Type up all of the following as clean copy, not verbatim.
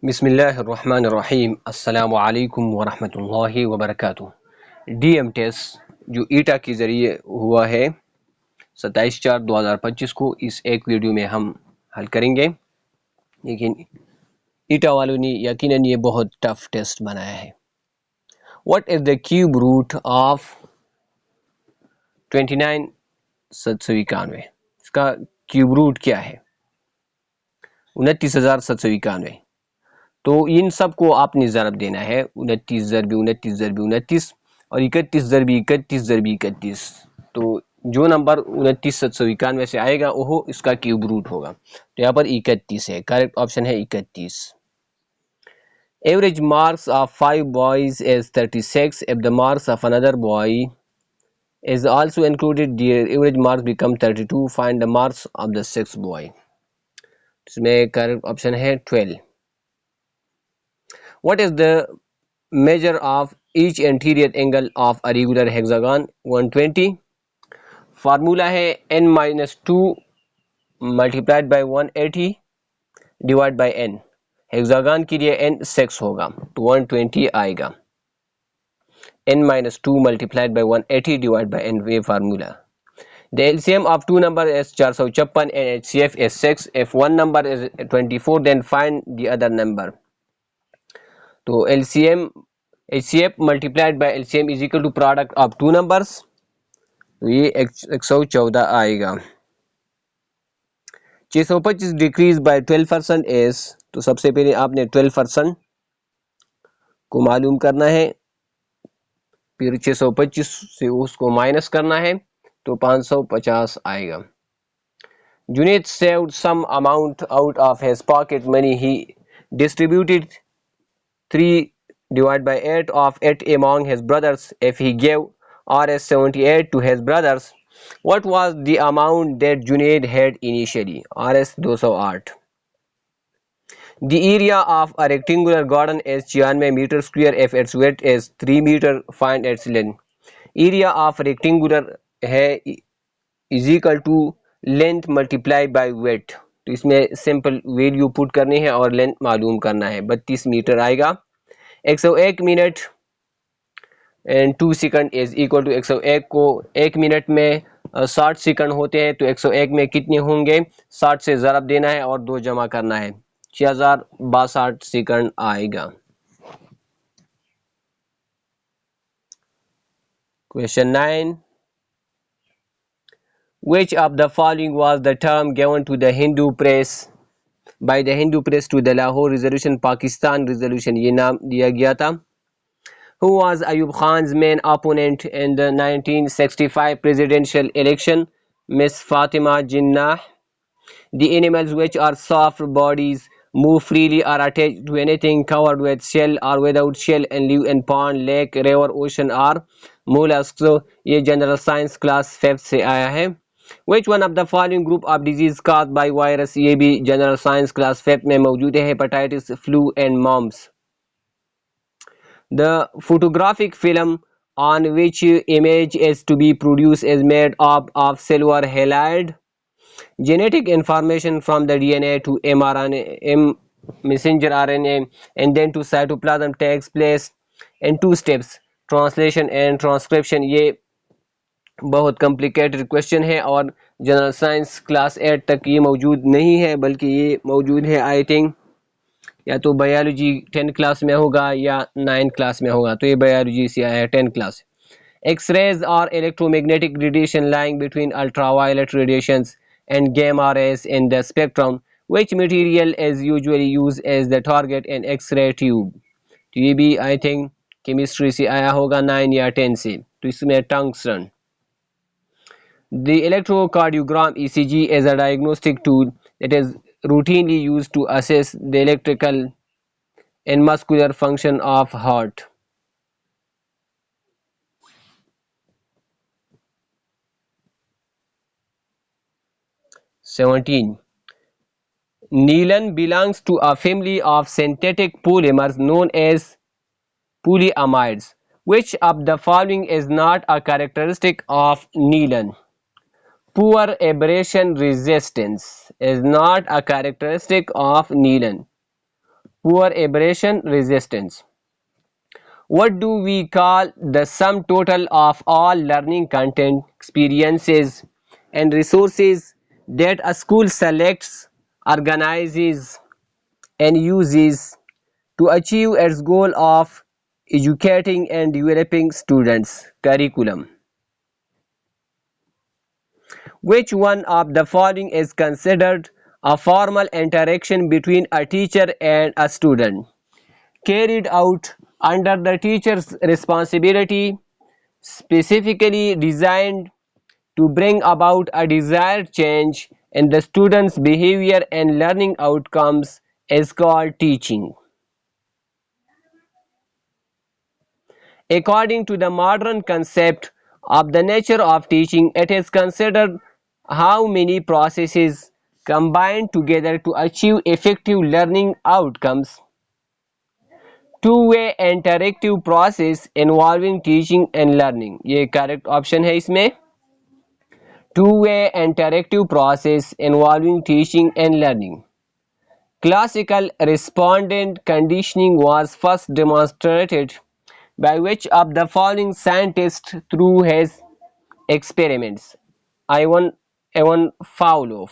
बिस्मिल्लाहिर्रहमानिर्रहीम अस्सलामु अलैकुम वरहमतुल्लाहि वबरकातुहू। डीएम टेस्ट जो ईटा के ज़रिए हुआ है 27/4/2025 को इस एक वीडियो में हम हल करेंगे। लेकिन ईटा वालों ने यकीनन ये बहुत टफ टेस्ट बनाया है। What is the cube root of 29,791? इसका क्यूब रूट क्या है? 29,791। तो इन सब को आपने ज़रब देना है 29 ज़रबी 29 ज़रबी 29 और 31 ज़रबी 31 ज़रबी 31। तो जो नंबर 29,791 से आएगा वो इसका क्यूब रूट होगा। तो यहाँ पर 31 है, करेक्ट ऑप्शन है 31। Average marks of 5 boys is 36 if the marks of another boy is also included, their average marks become 32. Find the marks of the sixth boy. इसमें करेक्ट ऑप्शन है 12. What is the measure of each anterior angle of a regular hexagon? 120. Formula है n-2 multiplied by 180 divide by n। Hexagon के लिए n 6 होगा तो 120 आएगा। n-2 multiplied by 180 divide by n ये formula. The LCM of two number is 456 and HCF is 6. If one number is 24 then find the other number. तो LCM HCF multiplied by LCM is equal to product of two numbers. तो ये 114 आएगा। 625 decrease by 12% is, तो सबसे पहले आपने 12% को मालूम करना है, फिर 625 से उसको माइनस करना है तो 550 आएगा। Junaid saved some amount out of his pocket money. He distributed 3 divided by 8 of it among his brothers. If he gave Rs 78 to his brothers, what was the amount that Junaid had initially? Rs 208. The area of a rectangular garden is 96 meter square if its width is 3 meter. Find its length. Area of rectangular है is equal to length multiply by width। तो इसमें simple value put करनी है और length मालूम करना है। 32 metre आएगा। 101 minute and 2 second is equal to 101 को 1 मिनट में 60 सेकंड होते हैं तो 101 में कितने होंगे? 60 से ज़रब देना है और 2 जमा करना है, 6062 सेकंड आएगा। Question 9, which of the following was the term given to the Hindu press by the Hindu press to the Lahore resolution Pakistan resolution? ये नाम दिया गया था। Who was Ayub Khan's main opponent in the 1965 presidential election? Miss Fatima Jinnah. The animals which are soft bodies, move freely, are attached to anything covered with shell or without shell and live in pond, lake, river, ocean or mollusks. So ये general science class 5 से आया है। Which one of the following group of disease caused by virus? ये भी general science class 5 में मौजूद है, hepatitis, flu and mumps. The photographic film on which image is to be produced is made up of silver halide. Genetic information from the DNA to mRNA, messenger RNA, and then to cytoplasm takes place in 2 steps, translation and transcription। ये बहुत complicated question है और general science class 8 तक ये मौजूद नहीं है, बल्कि ये मौजूद है आई थिंक या तो बायोलॉजी 10 क्लास में होगा या 9 क्लास में होगा। तो ये बायोलॉजी से आया है, 10 class. X-rays are electromagnetic radiation lying between ultraviolet radiations and gamma rays in the spectrum. Which material is usually used as the target in X-ray tube? तो ये भी आई थिंक केमिस्ट्री से आया होगा 9 या 10 से। तो इसमें tungsten. The electrocardiogram ECG is a diagnostic tool that is routinely used to assess the electrical and muscular function of heart. (17) Nylon belongs to a family of synthetic polymers known as polyamides. Which of the following is not a characteristic of nylon? Poor abrasion resistance is not a characteristic of nylon. poor abrasion resistance. What do we call the sum total of all learning content, experiences, and resources that a school selects, organizes, and uses to achieve its goal of educating and developing students? Curriculum. Which one of the following is considered a formal interaction between a teacher and a student, carried out under the teacher's responsibility, specifically designed to bring about a desired change in the student's behavior and learning outcomes, is called teaching? According to the modern concept of the nature of teaching, it is considered how many processes combine together to achieve effective learning outcomes. Two-way interactive process involving teaching and learning, ये correct option है इसमें. Two-way interactive process involving teaching and learning. Classical respondent conditioning was first demonstrated by which of the following scientists through his experiments? Ivan Pavlov.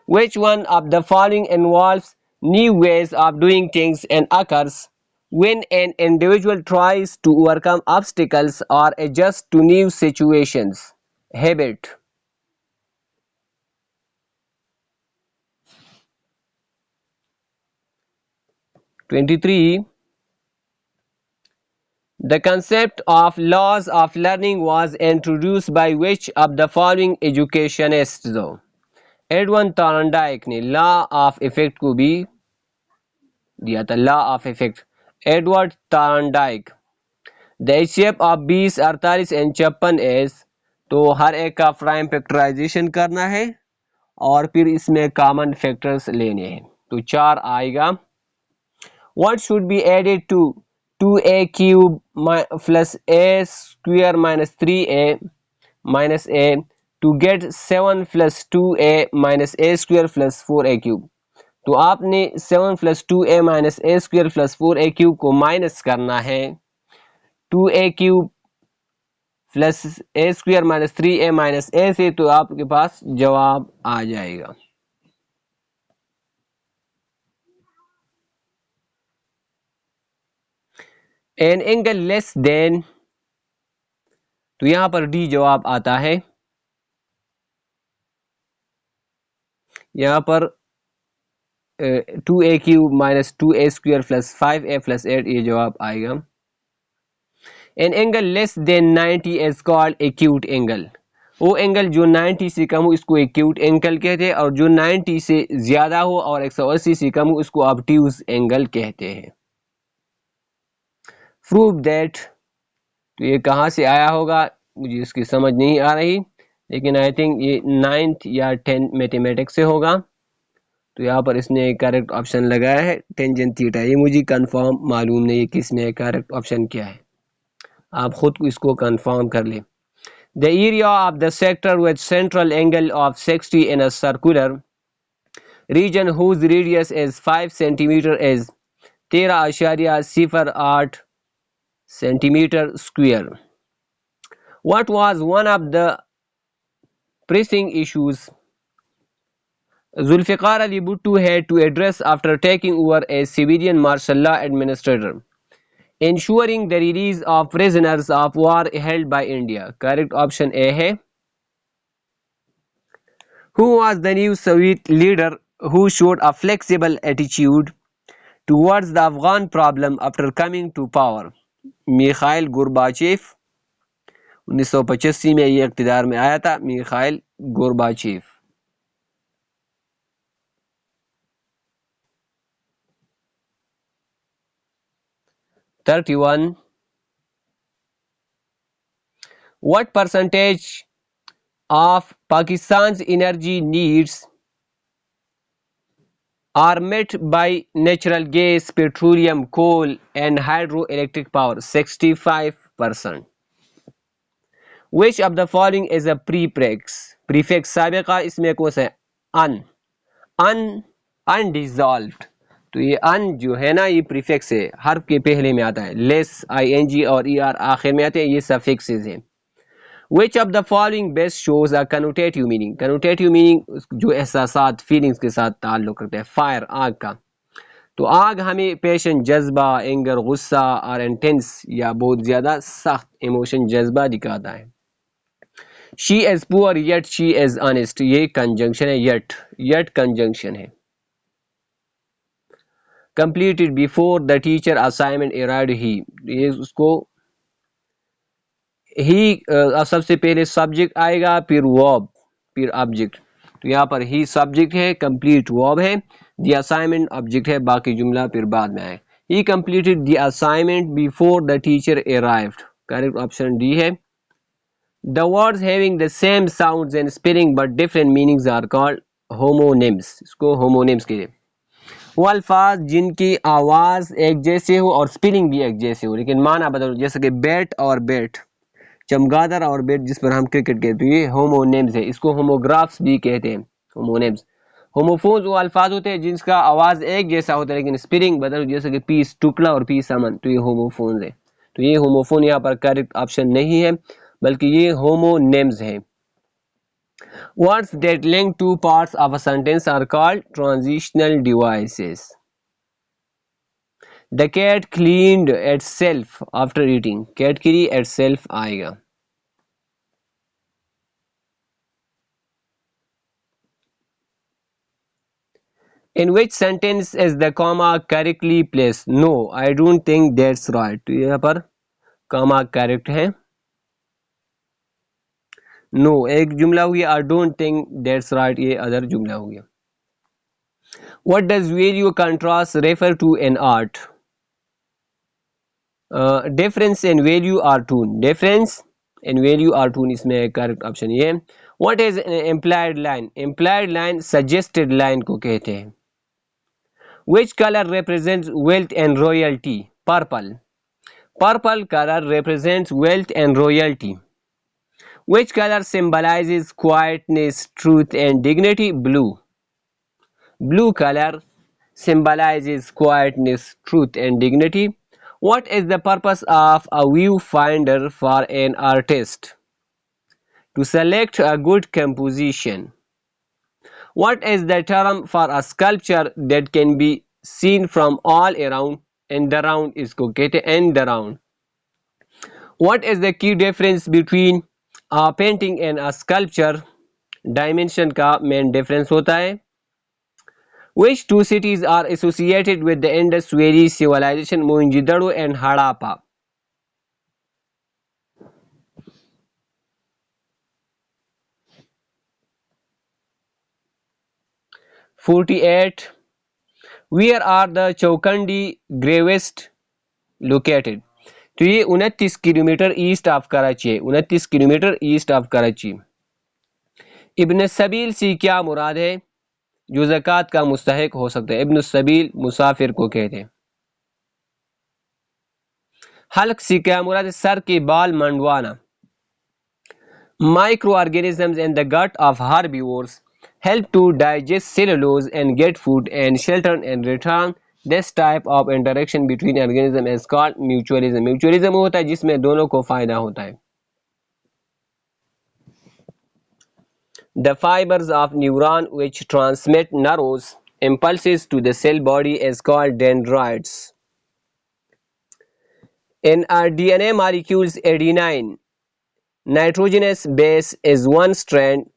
Which one of the following involves new ways of doing things and occurs when an individual tries to overcome obstacles or adjust to new situations? Habit. 23. The concept of laws of learning was introduced by which of the following educationists? though Edwan Thorndike ने law of effect को भी दिया था. Law of effect, Edward Thorndike. The HCF of 20, 48 and 56 S. तो हर एक का prime factorisation करना है और फिर इसमें कॉमन फैक्टर्स लेने हैं. तो 4 आएगा. What should be added to 2a cube plus a square minus 3a minus a to get 7 plus 2a minus a square plus 4a cube. तो आपने 7 plus 2a minus a square plus 4a cube को minus करना है 2a cube plus a square minus 3a minus a से, तो आपके पास जवाब आ जाएगा. एन एंगल लेस देन, तो यहां पर डी जवाब आता है. यहां पर 2a cube minus 2a square plus 5a plus 8 ये जवाब आएगा. An angle less than 90 is called acute angle. वो एंगल जो 90 से कम हो इसको एक्यूट एंगल कहते हैं, और जो 90 से ज्यादा हो और 180 से कम हो इसको ऑब्ट्यूज एंगल कहते हैं. प्रूव दैट, तो ये कहाँ से आया होगा मुझे इसकी समझ नहीं आ रही, लेकिन आई थिंक ये 9th या 10th मैथमेटिक्स से होगा. तो यहाँ पर इसने करेक्ट ऑप्शन लगाया है टेंजेंट थीटा. ये मुझे कंफर्म मालूम नहीं है कि इसमें करेक्ट ऑप्शन क्या है, आप खुद इसको कंफर्म कर ले. The area of the sector with central angle of 60 in a circular region whose radius is 5 centimetre is 13.08 centimetre square. What was one of the pressing issues Zulfikar Ali Bhutto had to address after taking over as civilian martial law administrator? Ensuring the release of prisoners of war held by India. Correct option A है. Who was the new Soviet leader who showed a flexible attitude towards the Afghan problem after coming to power? Mikhail Gorbachev. 1985 में ये इक़्तिदार में आया था, Mikhail Gorbachev. (31) What percentage of Pakistan's energy needs are met by natural gas, petroleum, coal and hydroelectric power? 65%. Which of the following is a prefix? साबिक़ा इसमें कौन सा है? अन अनडिजॉल्व्ड। तो ये अन जो है ना, ये प्रीफिक्स है, हर्फ के पहले में आता है, लेस आईएनजी और ईआर आखिर में आते हैं, ये सफिक्सेस हैं। Which of the following best shows a connotative meaning? Connotative meaning जो एहसासात फीलिंग्स के साथ ताल्लुक रखता है। फायर आग का, तो आग हमें पैशन जज्बा, एंगर गुस्सा और इंटेंस या बहुत ज़्यादा सख्त इमोशन जज्बा दिखाता है। She is poor yet she is honest, ये कंजंक्शन है, येट कंजंक्शन है। Completed before the teacher assignment arrived he, ये उसको ही सबसे पहले सब्जेक्ट आएगा, फिर वर्ब, फिर ऑब्जेक्ट। तो यहाँ पर ही सब्जेक्ट है, कंप्लीट वर्ब है, द असाइनमेंट ऑब्जेक्ट है, बाकी जुमला फिर बाद में आए। He completed the assignment before the teacher arrived, correct option D है। The words having the same sounds and spelling but different meanings are called homonyms, इसको होमोनिम्स के लिए। वो अल्फाज जिनकी आवाज़ एक जैसे हो और स्पेलिंग भी एक जैसे हो लेकिन माना बदल, जैसे कि बैट और बैट, चमगादड़ और बैट जिस पर हम क्रिकेट कहते हैं, तो ये होमोनेम्स है, इसको होमोग्राफ्स भी कहते हैं, होमोनेम्स। होमोफोन्स वो अल्फाज होते हैं जिनका आवाज़ एक जैसा होता है लेकिन स्पेलिंग बदल, जैसे कि पीस टुकड़ा और पीस अमन, तो ये होमोफोन्स है। तो ये होमोफोन यहाँ पर करेक्ट ऑप्शन नहीं है, बल्कि ये होमोनेम्स है। Words that link two parts of a sentence are called transitional devices. The cat cleaned itself after eating. Cat clean itself आएगा। In which sentence is the comma correctly placed? No, I don't think that's right. तो यहाँ पर comma correct है। No एक जुमला हुई, I don't think that's right ये other जुमला हो गया। What does value contrast refer to in art? Difference and value are tune, difference and value are tune, इसमें करेक्ट ऑप्शन ये। What is an implied line? Implied line suggested line को कहते हैं। Which color represents wealth and royalty? Purple. Purple color represents wealth and royalty. Which color symbolizes quietness, truth and dignity? Blue. Blue color symbolizes quietness, truth and dignity. What is the purpose of a viewfinder for an artist? To select a good composition. What is the term for a sculpture that can be seen from all around? And around इसको कहते हैं and around. What is the key difference between a painting and a sculpture? Dimension का main difference होता है। Which two cities are associated with the Indus Valley civilization? Mohenjo-daro and Harappa. 48. Where are the Chowkhandi graves located? तो ये 29 kilometre east of Karachi है, 29 kilometre east of Karachi. इब्न सबील से क्या मुराद है? जो ज़कात का मुस्तहिक हो सकता है। इब्न सबील मुसाफिर को कहते हैं। हल्क से क्या मुराद है? सर के बाल मंडवाना। Microorganisms in the gut of herbivores help to digest cellulose and get food and shelter in return. This type of interaction between organisms is called mutualism. Mutualism होता है जिसमें दोनों को फायदा होता है। The fibers of neuron which transmit nervous impulses to the cell body is called dendrites. In our DNA molecules, adenine nitrogenous base is one strand.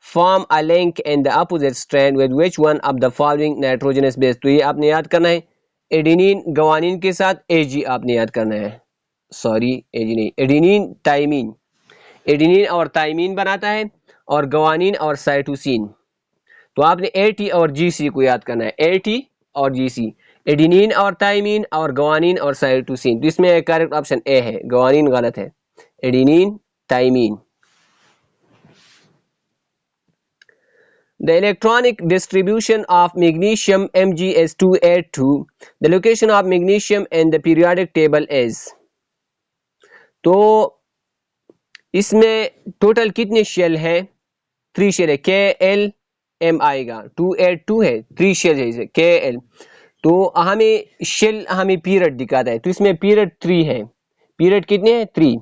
Form a link in the opposite strand with which one of the following nitrogenous base? तो ये आपने याद करना है। Adenine guanine के साथ एजी आपने याद करना है, सॉरी एजी नहीं, एडिनिन टाइमिन, एडिनिन और टाइमिन बनाता है और गवानीन और साइटोसिन। तो आपने एटी और जीसी को याद करना है, एटी और जीसी, एडिनिन और टाइमिन और गवानीन और साइटोसिन। तो इसमें करेक्ट ऑप्शन ए है, गवानीन गलत है, adenine thymine. The electronic distribution of magnesium Mg is 282. The location of magnesium in the periodic table is. तो इसमें टोटल कितने शेल हैं? 3 शेल है, KL एम आएगा, 282 है, 3 शेल है इसे के एल। तो हमें शेल हमें पीरियड दिखाता है, तो इसमें पीरियड 3 है, पीरियड कितने हैं 3,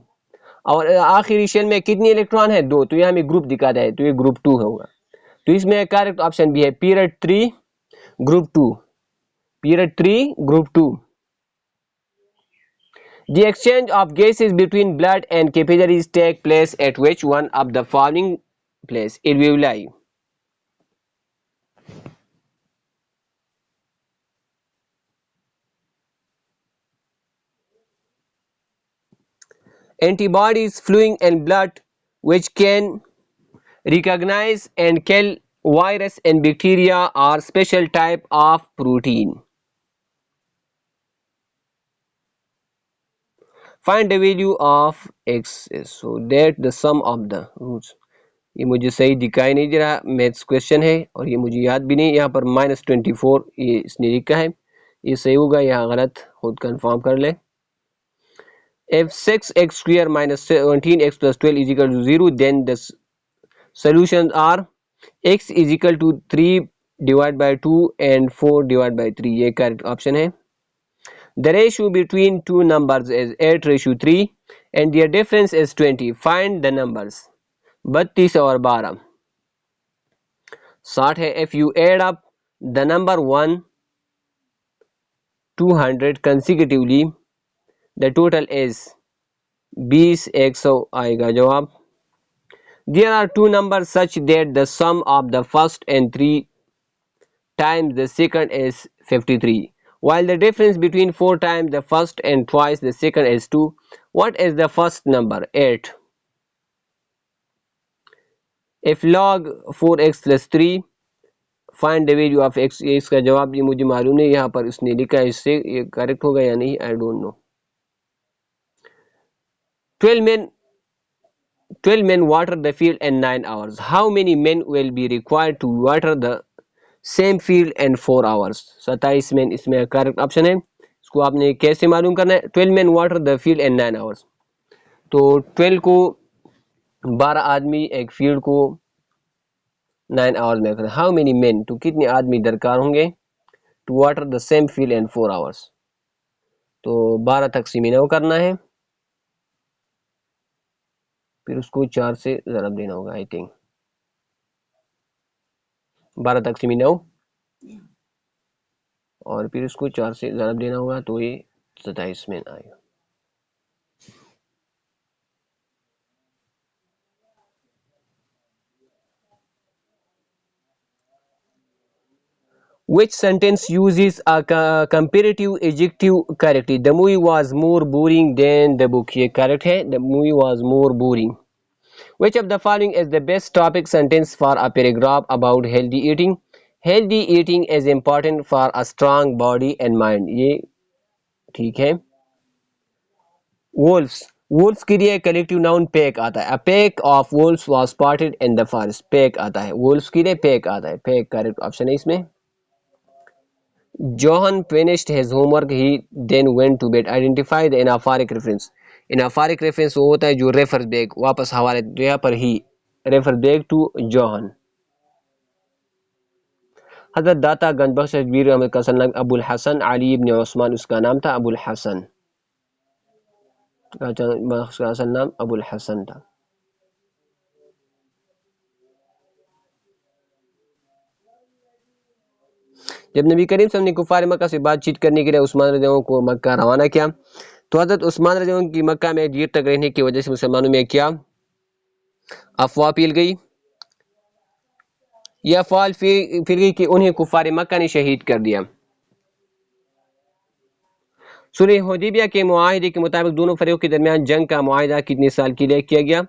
और आखिरी शेल में कितने इलेक्ट्रॉन है 2, तो ये हमें ग्रुप दिखाता है, तो ये ग्रुप 2 होगा। तो इसमें करेक्ट ऑप्शन भी है period 3 group 2, period 3 group 2। The exchange of gases between blood and capillaries take place at which one of the following place? Alveoli. Antibodies flowing in blood which can recognize and kill virus and bacteria are special type of protein. Find the value of x, so that the sum of the roots. ये मुझे सही दिखाई नहीं दे रहा, maths question है और ये मुझे याद भी नहीं। यहाँ पर -24 ये इसने लिखा है, ये सही होगा, यहाँ गलत, खुद कंफर्म कर ले। If 6x square minus 17x plus 12 is equal to 0, then the solutions are x is equal to 3 divided by 2 and 4 divided by 3, ये करेक्ट ऑप्शन है। The ratio between two numbers is 8:3 and their difference is 20. Find the numbers. 32 और 12 60 है। If you add up the number 1 200 consecutively, the total is 20 100 आएगा जवाब। There are two numbers such that the sum of the first and 3 times the second is 53, while the difference between 4 times the first and twice the second is 2. What is the first number? 8. If log 4x plus 3, find the value of x, ये इसका जवाब ये मुझे मालूम नहीं, यहाँ पर उसने लिखा है, इससे ये करेक्ट होगा या नहीं, I don't know. 12 men water the field in 9 hours. How many men will be required to water the same field in 4 hours? 27 men इसमें करेक्ट ऑप्शन है। इसको आपने कैसे मालूम करना है? 12 men water the field in 9 hours, तो 12 को 12 आदमी एक फील्ड को 9 आवर्स में करना। हाउ मेनी मेन, तो कितने आदमी दरकार होंगे to water the same field in 4 hours, तो 12 तकसीम 9 करना है, फिर उसको 4 से ज़रब देना होगा। आई थिंक 12 तकसीम 9 और फिर उसको 4 से ज़रब देना होगा, तो ये 27 में आएगा। Which sentence uses a comparative adjective correctly? The movie was more boring than the book, ये correct है, the movie was more boring. Which of the following is the best topic sentence for a paragraph about healthy eating? Healthy eating is important for a strong body and mind, ये ठीक है। Wolves, wolves के लिए collective noun pack आता है। A pack of wolves was spotted in the forest, pack आता है, wolves के लिए पैक आता है, पैक करेक्ट ऑप्शन है इसमें। Johan finished his homework, he then went to bed. Identify the anaphoric reference. Anaphoric reference वो होता है जो रेफर बैक वापस हवाले, तो यहाँ पर ही रेफर बैक टू जोहन। हजरत दाता गंजबख्श वीर अहमद का नाम अबुल हसन अली इब्न उस्मान उसका नाम था, अबुल हसन का असल नाम अबुल हसन था। जब नबी करीम सल्लल्लाहु अलैहि वसल्लम ने कुफार मक्का से बातचीत करने के लिए उस्मान रज़ियल्लाहु को मक्का रवाना किया, तो हजरत उस्मान रज़ियल्लाहु की मक्का में देर तक रहने की वजह से मुसलमानों में क्या अफवाह फैल गई। यह अफवाह फिर गई कि उन्हें कुफार मक्का ने शहीद कर दिया। सुलह हुदैबिया के मुआहिदे के मुताबिक दोनों फरीकों के दरमियान जंग का मुआहिदा कितने साल के लिए किया गया?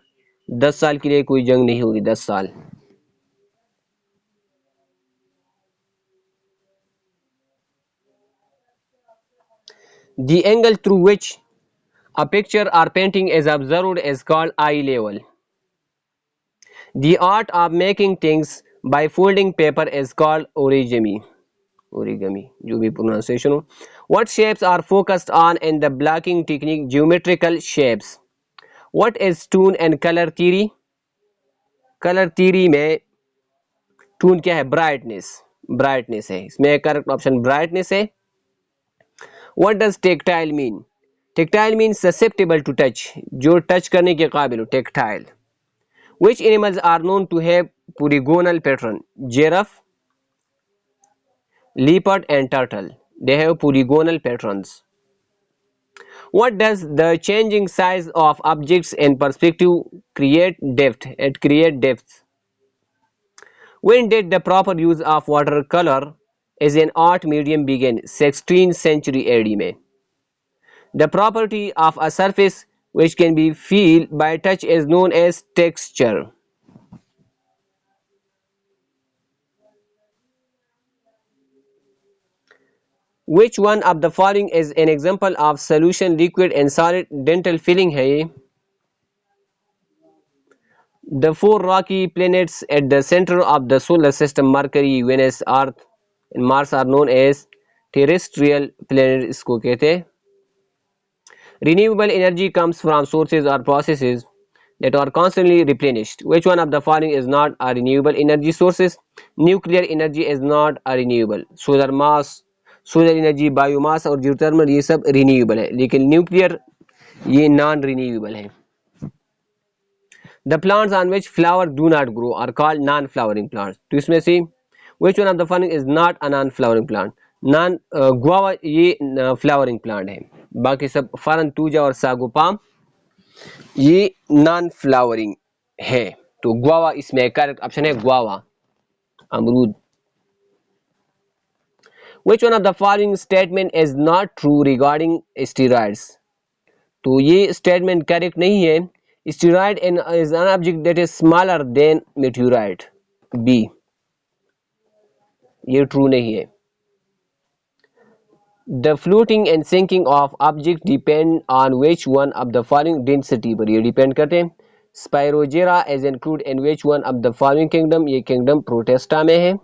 10 साल के लिए कोई जंग नहीं होगी, 10 साल। The angle through which a picture or painting is observed is called eye level. The art of making things by folding paper is called origami. Origami, जो भी pronunciation हो। What shapes are focused on in the blocking technique? Geometrical shapes. What is tone and color theory? Color theory में tone क्या है? Brightness, brightness है इसमें correct option brightness है। What does tactile mean? Tactile mean susceptible to touch, जो touch करने के काबिल हो, tactile. Which animals are known to have polygonal pattern? Giraffe, leopard and turtle. They have polygonal patterns. What does the changing size of objects and perspective create depth? It create depth. When did the proper use of watercolor as an art medium begin? 16th century AD में. The property of a surface which can be felt by touch is known as texture. Which one of the following is an example of solution liquid and solid dental filling है ये? The four rocky planets at the center of the solar system, Mercury, Venus, Earth and Mars, are known as terrestrial planets, इसको कहते हैं. Renewable energy comes from sources or processes that are constantly replenished. Which one of the following is not a renewable energy sources? Nuclear energy is not a renewable. Solar mass, solar energy, biomass और geothermal ये सब renewable है, लेकिन nuclear ये non renewable है. The plants on which flower do not grow are called non flowering plants. तो इसमें से which one of the following is not a non flowering plant? Non guava ये फ्लावरिंग प्लांट है, बाकी सब fern thuja और sago palm ये non flowering है. तो गुआवा इसमें करेक्ट ऑप्शन है, गुआवा अमरूद. Which one of the following statement is not true regarding steroids? तो ये statement correct नहीं है. Steroid is an object that is smaller than meteorite. B, ये true नहीं है. The floating and sinking of object depend on which one of the following density पर ये depend करते हैं. Spirogera is included in which one of the following kingdom? ये kingdom Protesta में है.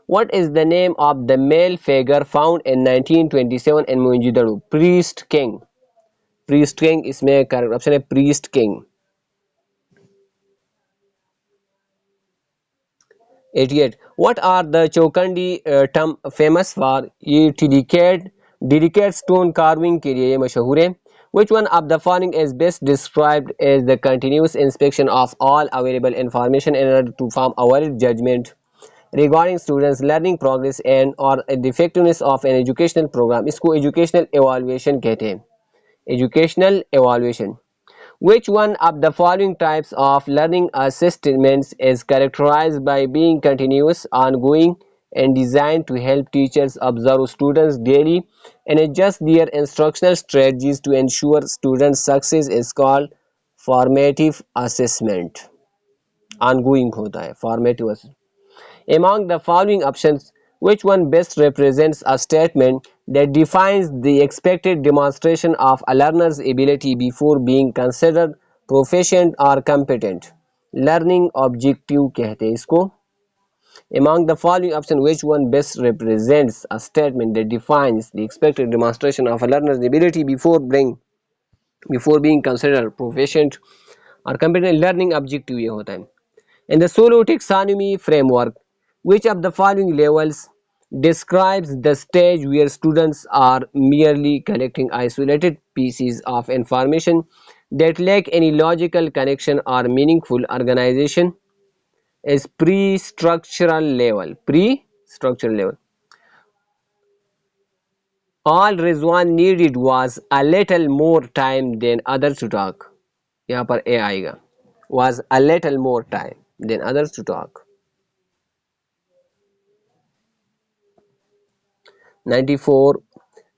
What is the name of the male figure found in 1927 in Mohenjo-daro? Priest King. Priest King इसमें correct option है, Priest King. 88. What are the Chokandi term famous for? ये delicate stone carving के लिए ये मशहूर है. Which one of the following is best described as the continuous inspection of all available information in order to form a valid judgment regarding students learning progress and or the effectiveness of an educational program? इसको educational evaluation कहते हैं, educational evaluation. Which one of the following types of learning assessments is characterized by being continuous, ongoing, and designed to help teachers observe students daily and adjust their instructional strategies to ensure student success? Is called formative assessment. Ongoing होता है formative assessment. Among the following options, which one best represents a statement that defines the expected demonstration of a learner's ability before being considered proficient or competent? Learning objective कहते हैं इसको. Among the following options, which one best represents a statement that defines the expected demonstration of a learner's ability before being considered proficient or competent? Learning objective ये होता है. In the Solo taxonomy framework, which of the following levels describes the stage where students are merely collecting isolated pieces of information that lack any logical connection or meaningful organization? Is pre-structural level. Pre-structural level. All Rizwan needed was a little more time than others to talk. यहाँ पर A आएगा. Was a little more time than others to talk. 94.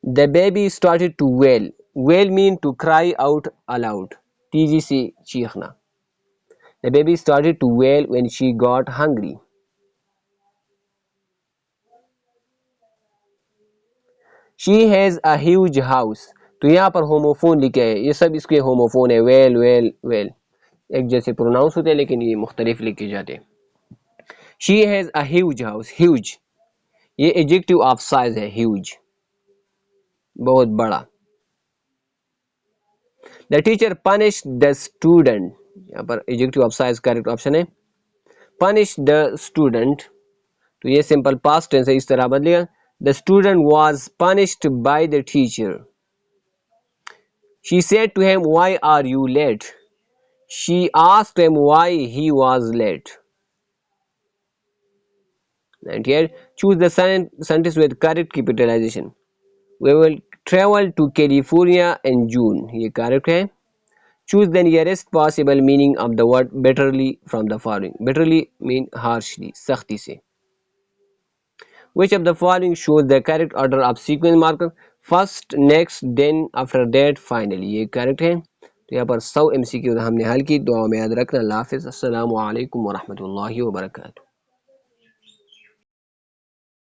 The baby started to wail. Wail mean to cry out aloud. तेजी से चीखना. The baby started to wail when she got hungry. She has a huge house. तो यहाँ पर homophone लिखे है, ये सब इसके होमोफोन है. वेल वेल वेल एक जैसे प्रोनाउंस होते हैं लेकिन ये मुख्तलिफ लिखे जाते हैं. She has a huge house. Huge ये एडजेक्टिव ऑफ साइज है, ह्यूज बहुत बड़ा. The teacher punish the student, यहाँ पर adjective of size correct option है. पनिश द स्टूडेंट, तो ये सिंपल पास्ट टेंस है, इस तरह बदलेगा। The student was punished by the teacher. She said to him why are you late. She asked him why he was late. 98. Choose the sentence with correct capitalization. We will travel to California in June. ये correct है। Choose the nearest possible meaning of the word bitterly from the following. Bitterly mean harshly, सख्ती से। Which of the following shows the correct order of sequence marker? First, next, then, after that, finally. ये correct है। तो यहाँ पर 100 MCQ हमने हल की। दुआ में याद रखना। अल्लाह हाफिज़। अस्सलामु अलैकुम वरहमतुल्लाहि वबरकातुहू।